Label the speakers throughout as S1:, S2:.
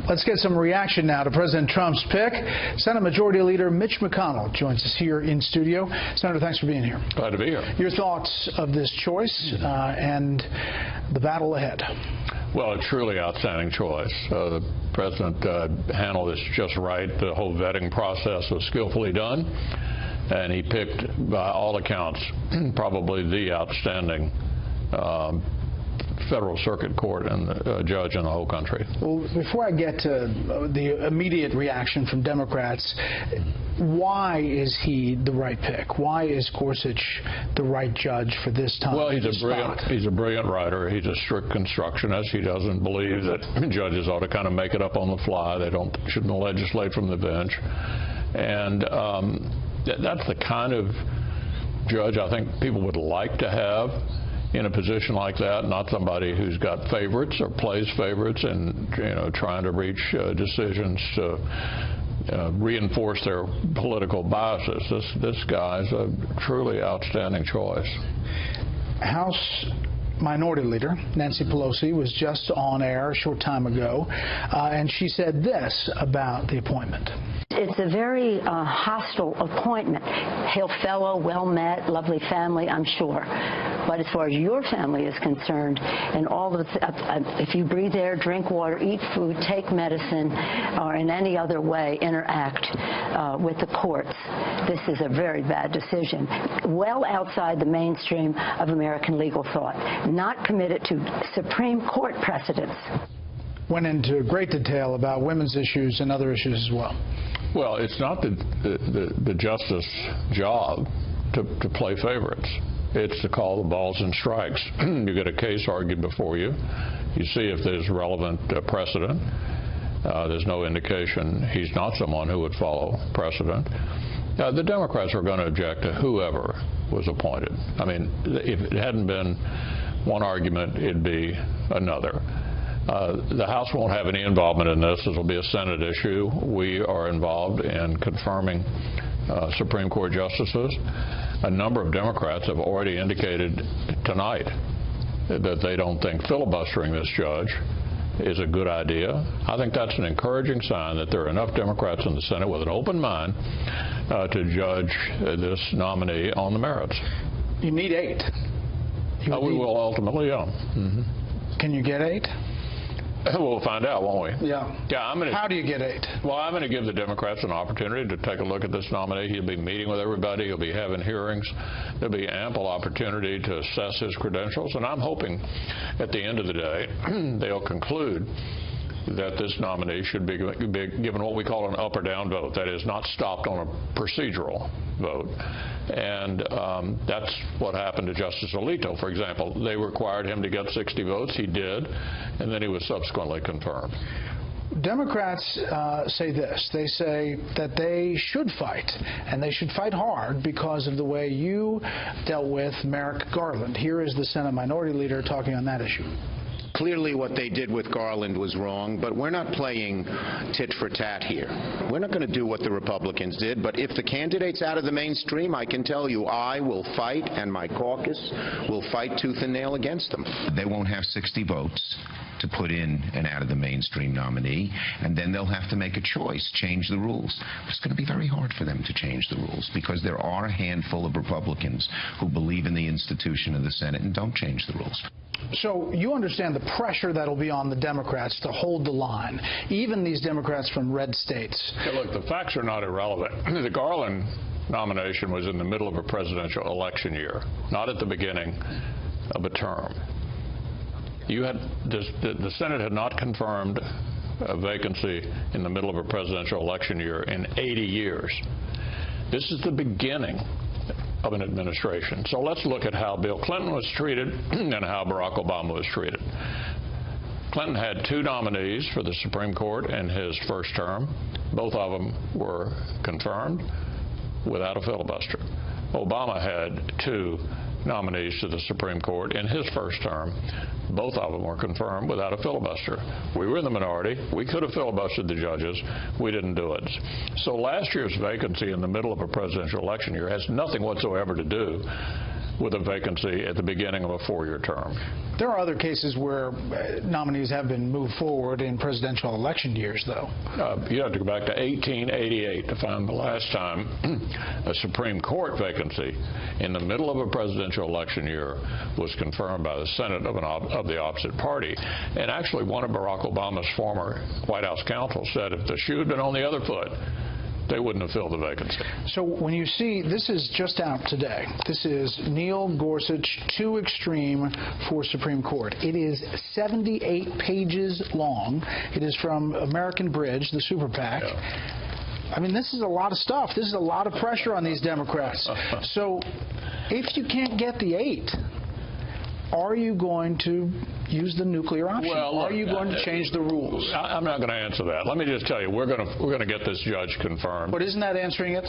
S1: Let's get some reaction now to President Trump's pick. Senate Majority Leader Mitch McConnell joins us here in studio. Senator, thanks for being here.
S2: Glad to be here.
S1: Your thoughts of this choice and the battle ahead?
S2: Well, a truly outstanding choice. The president handled this just right. The whole vetting process was skillfully done, and he picked, by all accounts, probably the outstanding Federal Circuit Court and judge in the whole country.
S1: Well, before I get to the immediate reaction from Democrats, why is he the right pick? Why is Gorsuch the right judge for this time?
S2: Well, he's a brilliant writer. He's a strict constructionist. He doesn't believe that judges ought to kind of make it up on the fly. They shouldn't legislate from the bench. And that's the kind of judge I think people would like to have in a position like that, not somebody who's got favorites or plays favorites and trying to reach decisions to reinforce their political biases. This guy's a truly outstanding choice.
S1: House Minority Leader Nancy Pelosi was just on air a short time ago, and she said this about the appointment.
S3: It's a very hostile appointment. Hail fellow, well met, lovely family, I'm sure. But as far as your family is concerned, and all of if you breathe air, drink water, eat food, take medicine, or in any other way interact with the courts, this is a very bad decision. Well outside the mainstream of American legal thought. Not committed to Supreme Court precedents.
S1: Went into great detail about women's issues and other issues as well.
S2: Well, it's not the justice job to play favorites. It's to call the balls and strikes. You get a case argued before you. You see if there's relevant precedent. There's no indication he's not someone who would follow precedent. The Democrats are going to object to whoever was appointed. I mean, if it hadn't been one argument, it'd be another. The House won't have any involvement in this. This will be a Senate issue. We are involved in confirming Supreme Court justices. A number of Democrats have already indicated tonight that they don't think filibustering this judge is a good idea. I think that's an encouraging sign that there are enough Democrats in the Senate with an open mind to judge this nominee on the merits.
S1: You need 8.
S2: We will ultimately, yeah. Mm-hmm.
S1: Can you get 8?
S2: We'll find out, won't we?
S1: Yeah. How do you get 8?
S2: Well, I'm going to give the Democrats an opportunity to take a look at this nominee. He'll be meeting with everybody. He'll be having hearings. There'll be ample opportunity to assess his credentials. And I'm hoping at the end of the day they'll conclude that this nominee should be given what we call an up or down vote. That is, not stopped on a procedural vote. And that's what happened to Justice Alito, for example. They required him to get 60 votes. He did, and then he was subsequently confirmed.
S1: Democrats say this. They say that they should fight, and they should fight hard because of the way you dealt with Merrick Garland. Here is the Senate Minority Leader talking on that issue.
S4: Clearly what they did with Garland was wrong, but we're not playing tit for tat here. We're not going to do what the Republicans did, but if the candidate's out of the mainstream, I can tell you I will fight, and my caucus will fight tooth and nail against them.
S5: They won't have 60 votes to put in an out-of-the-mainstream nominee, and then they'll have to make a choice, change the rules. But it's going to be very hard for them to change the rules because there are a handful of Republicans who believe in the institution of the Senate and don't change the rules.
S1: So you understand the pressure that'll be on the Democrats to hold the line, even these Democrats from red states.
S2: Yeah, look, the facts are not irrelevant. The Garland nomination was in the middle of a presidential election year, not at the beginning of a term. The Senate had not confirmed a vacancy in the middle of a presidential election year in 80 years. This is the beginning of an administration. So let's look at how Bill Clinton was treated and how Barack Obama was treated. Clinton had 2 nominees for the Supreme Court in his first term. Both of them were confirmed without a filibuster. Obama had 2 nominees to the Supreme Court in his first term. Both of them were confirmed without a filibuster. We were in the minority. We could have filibustered the judges. We didn't do it. So last year's vacancy in the middle of a presidential election year has nothing whatsoever to do with a vacancy at the beginning of a 4-year term.
S1: There are other cases where nominees have been moved forward in presidential election years, though.
S2: You have to go back to 1888 to find the last time a Supreme Court vacancy in the middle of a presidential election year was confirmed by the Senate of the opposite party. And actually, one of Barack Obama's former White House counsel said if the shoe had been on the other foot, they wouldn't have filled the vacancy.
S1: So when you see, this is just out today. This is Neil Gorsuch, Too Extreme for Supreme Court. It is 78 pages long. It is from American Bridge, the super PAC.
S2: Yeah.
S1: I mean, this is a lot of stuff. This is a lot of pressure on these Democrats. So if you can't get the 8, are you going to use the nuclear option?
S2: Well,
S1: are you going to change the rules?
S2: I'm not going to answer that. Let me just tell you, we're going to get this judge confirmed.
S1: But isn't that answering it?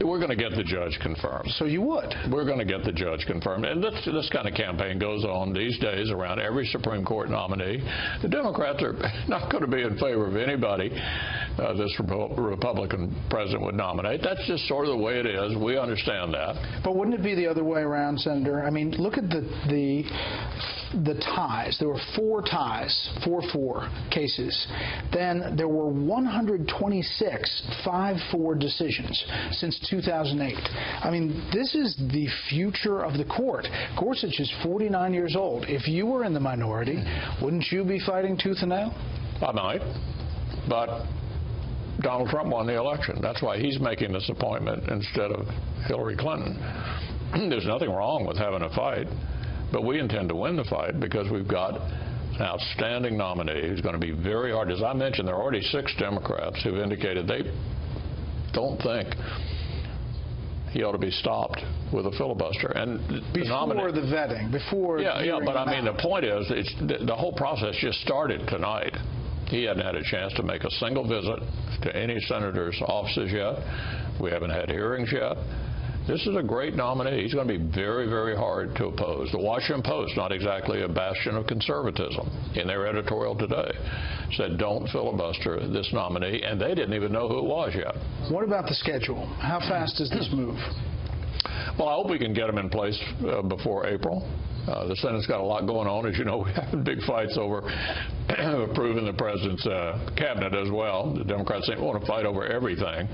S2: We're going to get the judge confirmed.
S1: So you would? We're
S2: going to get the judge confirmed. And this kind of campaign goes on these days around every Supreme Court nominee. The Democrats are not going to be in favor of anybody this Republican president would nominate. That's just sort of the way it is. We understand that.
S1: But wouldn't it be the other way around, Senator? I mean, look at the ties. There were 4 ties, 4-4 cases. Then there were 126 5-4 decisions since 2008. I mean, this is the future of the court. Gorsuch is 49 years old. If you were in the minority, wouldn't you be fighting tooth and nail?
S2: I might, but Donald Trump won the election. That's why he's making this appointment instead of Hillary Clinton. There's nothing wrong with having a fight, but we intend to win the fight because we've got an outstanding nominee who's going to be very hard. As I mentioned, there are already 6 Democrats who've indicated they don't think he ought to be stopped with a filibuster. And
S1: before the vetting, before
S2: but I mean, the point is, the whole process just started tonight. He hadn't had a chance to make a single visit to any senator's offices yet. We haven't had hearings yet. This is a great nominee. He's going to be very, very hard to oppose. The Washington Post, not exactly a bastion of conservatism, in their editorial today, said don't filibuster this nominee, and they didn't even know who it was yet.
S1: What about the schedule? How fast does this move?
S2: Well, I hope we can get him in place before April. The Senate's got a lot going on. As you know, we have big fights over approving the president's cabinet as well. The Democrats want to fight over everything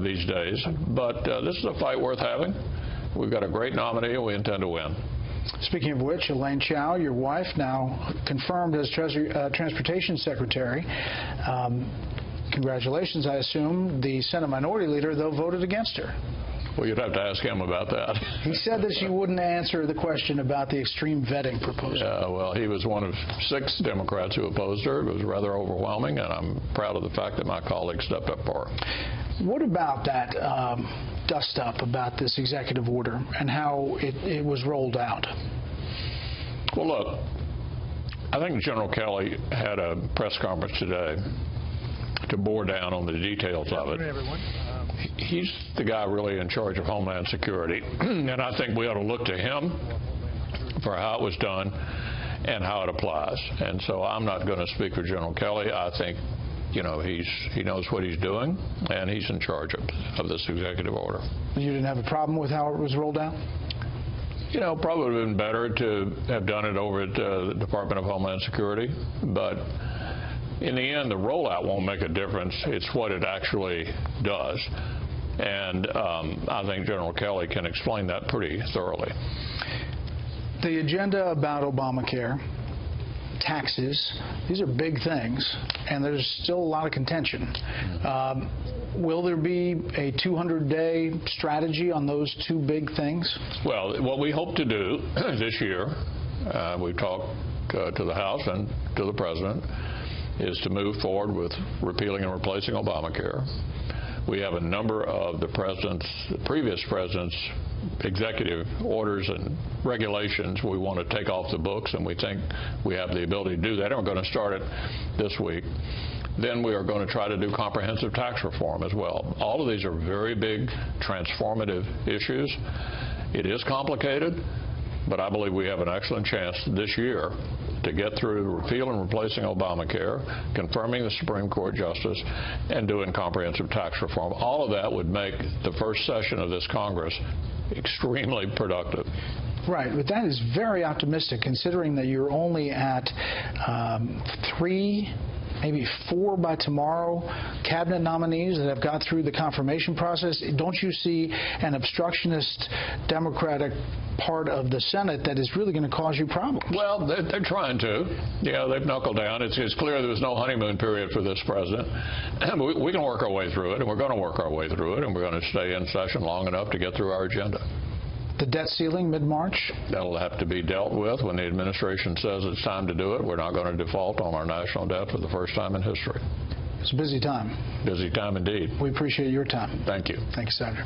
S2: these days. But this is a fight worth having. We've got a great nominee, and we intend to win.
S1: Speaking of which, Elaine Chao, your wife, now confirmed as Transportation Secretary. Congratulations, I assume. The Senate Minority Leader, though, voted against her.
S2: Well, you'd have to ask him about that.
S1: He said that she wouldn't answer the question about the extreme vetting proposal.
S2: Yeah, well, he was one of 6 Democrats who opposed her. It was rather overwhelming, and I'm proud of the fact that my colleagues stepped up for her.
S1: What about that dust-up about this executive order and how it was rolled out?
S2: Well, look, I think General Kelly had a press conference today to bore down on the details of it. He's the guy really in charge of Homeland Security, and I think we ought to look to him for how it was done and how it applies. And so I'm not going to speak for General Kelly. I think, you know, he knows what he's doing, and he's in charge of this executive order. You
S1: didn't have a problem with how it was rolled out?
S2: You know, probably would have been better to have done it over at the Department of Homeland Security, but in the end, the rollout won't make a difference. It's what it actually does. And I think General Kelly can explain that pretty thoroughly.
S1: The agenda about Obamacare, taxes, these are big things, and there's still a lot of contention. Will there be a 200-day strategy on those 2 big things? Well, what we hope to do this year, we've talked to the House and to the President, is to move forward with repealing and replacing Obamacare. We have a number of the previous president's executive orders and regulations we want to take off the books, and we think we have the ability to do that, and we're going to start it this week. Then we are going to try to do comprehensive tax reform as well. All of these are very big, transformative issues. It is complicated,
S2: but I believe we have an excellent chance this year to get through repeal and replacing Obamacare, confirming the Supreme Court justice, and doing comprehensive tax reform. All of that would make the first session of this Congress extremely productive.
S1: Right, but that is very optimistic, considering that you're only at 3, maybe 4 by tomorrow cabinet nominees that have got through the confirmation process. Don't you see an obstructionist Democratic part of the Senate that is really going to cause you problems?
S2: Well, they're trying to. Yeah, they've knuckled down. It's clear there was no honeymoon period for this president. We can work our way through it, and we're going to work our way through it, and we're going to stay in session long enough to get through our agenda.
S1: The debt ceiling mid-March?
S2: That'll have to be dealt with when the administration says it's time to do it. We're not going to default on our national debt for the first time in history.
S1: It's a busy time.
S2: Busy time indeed.
S1: We appreciate your time.
S2: Thank you.
S1: Thank you, Senator.